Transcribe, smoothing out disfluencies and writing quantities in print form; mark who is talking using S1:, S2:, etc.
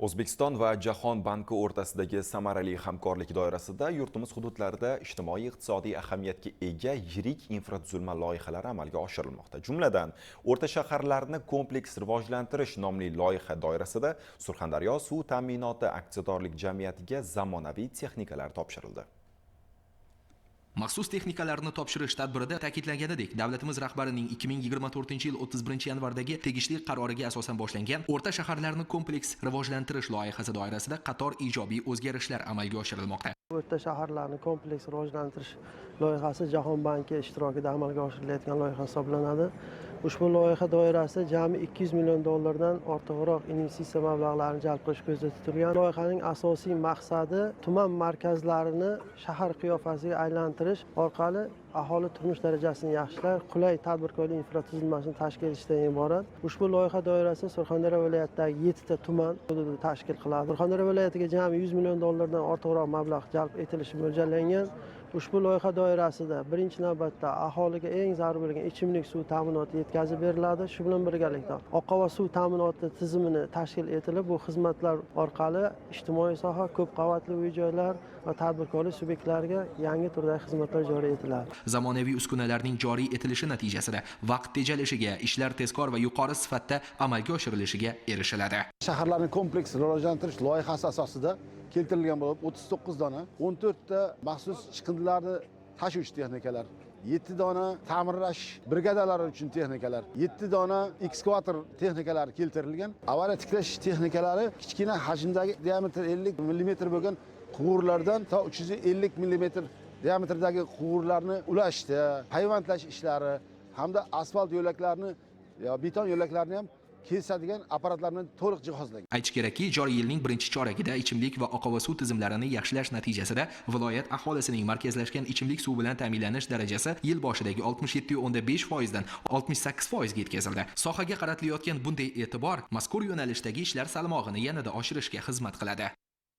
S1: O'zbekiston va Jahon banki o'rtasidagi samarali hamkorlik doirasida yurtimiz hududlarida ijtimoiy-iqtisodiy ahamiyatga ega yirik infratuzilma loyihalari amalga oshirilmoqda. Jumladan, o'rta shaharlarni kompleks rivojlantirish nomli loyiha doirasida Surxondaryo suv ta'minoti aksiyadorlik jamiyatiga zamonaviy texnikalar topshirildi.
S2: Maxsus texnikalarni topshirish tadbirida ta'kidlanganidek, davlatimiz rahbarining 2024-yil 31-yanvardagi tegishli qaroriga asosan boshlangan o'rta shaharlarni kompleks rivojlantirish loyihasi doirasida qator ijobiy o'zgarishlar amalga oshirilmoqda.
S3: O'rta shaharlarni kompleks rivojlantirish loyihasi Jahon banki ishtirokida amalga oshirilayotgan loyiha hisoblanadi. Ushbu loyiha doirasida jami 200 million dollardan ortiqroq investitsiya mablag'larini jalb qilish ko'zda tutilgan. Loyihaning asosiy maqsadi tuman markazlarini shahar qiyofasiga aylantirish orqali aholi turmush darajasini yaxshilash, qulay tadbirkorlik infratuzilmasini tashkil etishdan iborat. Ushbu loyiha doirasida Surxondaryo viloyatidagi 7 ta tuman hududi tashkil qiladi. Surxondaryo viloyatiga jami 100 million dollardan ortiqroq mablag' jalb etilishi mo'ljallangan. Ushbu loyiha doirasida birinchi navbatda aholiga eng zarur bo'lgan ichimlik suv ta'minoti yetkazib beriladi. Shu bilan birgalikda oqova suv ta'minoti tizimini tashkil etilib, bu xizmatlar orqali ijtimoiy soha, ko'p qavatli uy-joylar va tadbirkorlik subyektlariga yangi turdagi xizmatlar joriy etiladi.
S2: Zamonaviy uskunalarning joriy etilishi natijasida vaqt tejalishiga, ishlar tezkor va yuqori sifatda amalga oshirilishiga erishiladi.
S4: Shaharlarni kompleks rivojlantirish loyihasi asosida keltirilgan bo'lib, 39 dona, 14 ta maxsus chiqindilarni tashuvchi texnikalar, 7 dona ta'mirlash brigadalari uchun texnikalar, 7 dona ekskavator texnikalari keltirilgan. Avariya tiklash texnikalari kichkina hajmdagi diametri 50 mm bo'lgan quvurlardan to 350 mm diametrdagi quvurlarni ulashda, payvandlash ishlari hamda asfalt yo'laklarni beton yo'laklarni ham kesadigan apparatlar bilan to'liq jihozlangan.
S2: Aytish kerakki, joriy yilning birinchi choragida ichimlik va oqova suv tizimlarini yaxshilash natijasida viloyat aholisining markazlashgan ichimlik suvi bilan ta'minlanish darajasi yil boshidagi 67.5% dan 68% ga yetkazildi. Sohaga qaratilayotgan bunday e'tibor mazkur yo'nalishdagi ishlar salmog'ini yanada oshirishga xizmat qiladi.